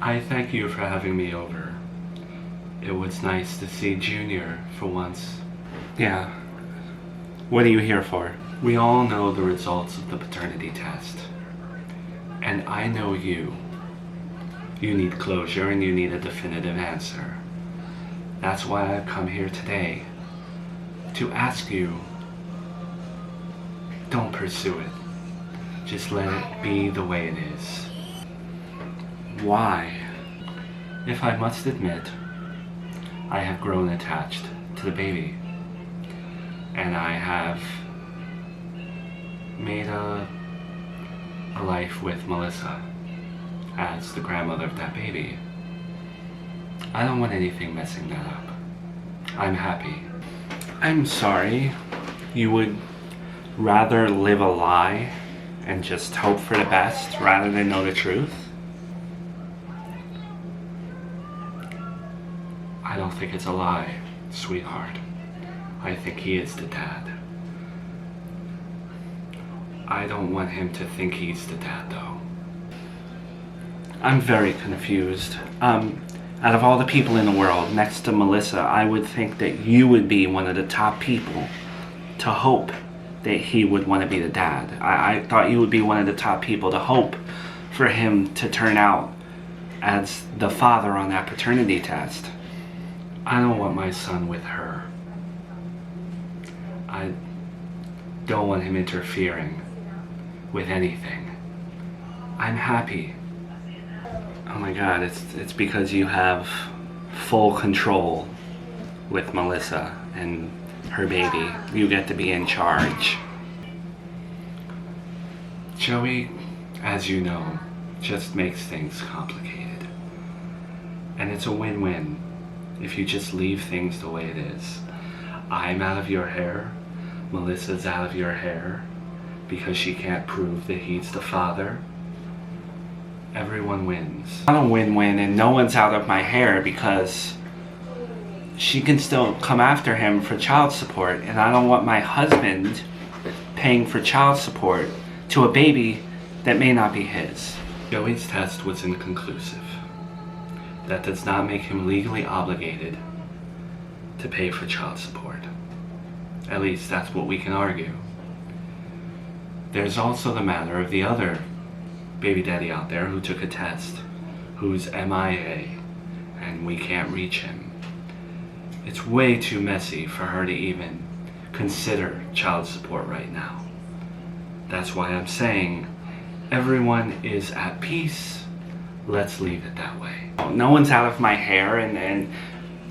I thank you for having me over. It was nice to see Junior for once. Yeah. What are you here for? We all know the results of the paternity test. And I know you. You need closure and you need a definitive answer. That's why I've come here today. To ask you, don't pursue it. Just let it be the way it is. Why? If I must admit, I have grown attached to the baby. And I have made a life with Melissa as the grandmother of that baby. I don't want anything messing that up. I'm happy. I'm sorry. You would rather live a lie and just hope for the best rather than know the truth? I don't think it's a lie, sweetheart. I think he is the dad. I don't want him to think he's the dad, though. I'm very confused. Out of all the people in the world, next to Melissa, I would think that you would be one of the top people to hope that he would want to be the dad. I thought you would be one of the top people to hope for him to turn out as the father on that paternity test. I don't want my son with her. I don't want him interfering with anything. I'm happy. Oh my God, it's because you have full control with Melissa and her baby. You get to be in charge. Joey, as you know, just makes things complicated. And it's a win-win if you just leave things the way it is. I'm out of your hair, Melissa's out of your hair, because she can't prove that he's the father. Everyone wins. Not a win-win, and no one's out of my hair because she can still come after him for child support, and I don't want my husband paying for child support to a baby that may not be his. Joey's test was inconclusive. That does not make him legally obligated to pay for child support. At least that's what we can argue. There's also the matter of the other baby daddy out there who took a test, who's MIA, and we can't reach him. It's way too messy for her to even consider child support right now. That's why I'm saying everyone is at peace. Let's leave it that way. No one's out of my hair, and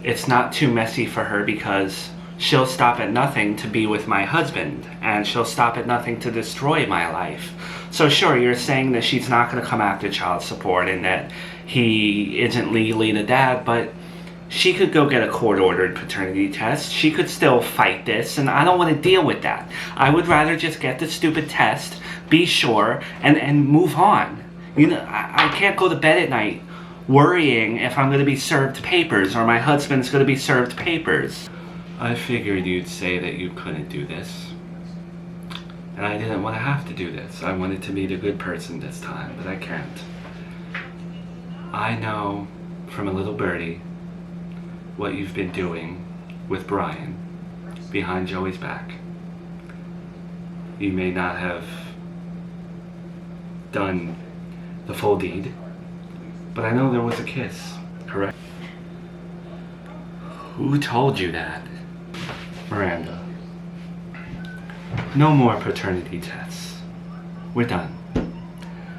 it's not too messy for her because she'll stop at nothing to be with my husband, and she'll stop at nothing to destroy my life. So sure, you're saying that she's not going to come after child support and that he isn't legally the dad, but she could go get a court-ordered paternity test. She could still fight this, and I don't want to deal with that. I would rather just get the stupid test, be sure, and move on. You know, I can't go to bed at night worrying if I'm going to be served papers or my husband's going to be served papers. I figured you'd say that you couldn't do this. And I didn't want to have to do this. I wanted to be the good person this time, but I can't. I know from a little birdie what you've been doing with Brian behind Joey's back. You may not have done the full deed, but I know there was a kiss, correct? Who told you that? Miranda. No more paternity tests. We're done.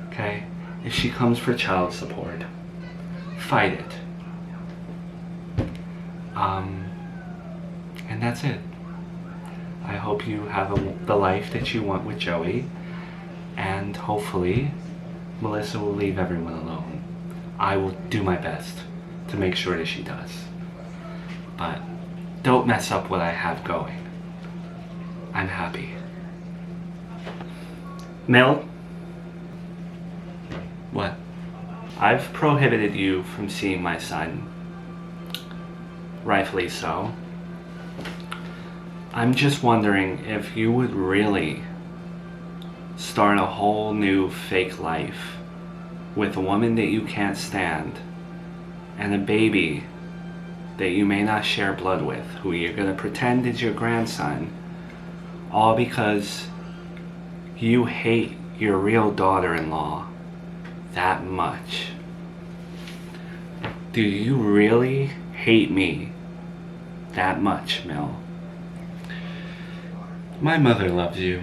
Okay? If she comes for child support, fight it. And that's it. I hope you have the life that you want with Joey, and hopefully Melissa will leave everyone alone. I will do my best to make sure that she does. But don't mess up what I have going. I'm happy. Mel? What? I've prohibited you from seeing my son. Rightfully so. I'm just wondering if you would really start a whole new fake life with a woman that you can't stand and a baby that you may not share blood with, who you're gonna pretend is your grandson, all because you hate your real daughter-in-law that much. Do you really hate me that much, Mel? My mother loves you.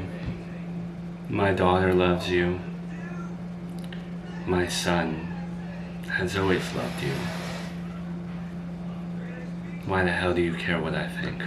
My daughter loves you. My son has always loved you. Why the hell do you care what I think?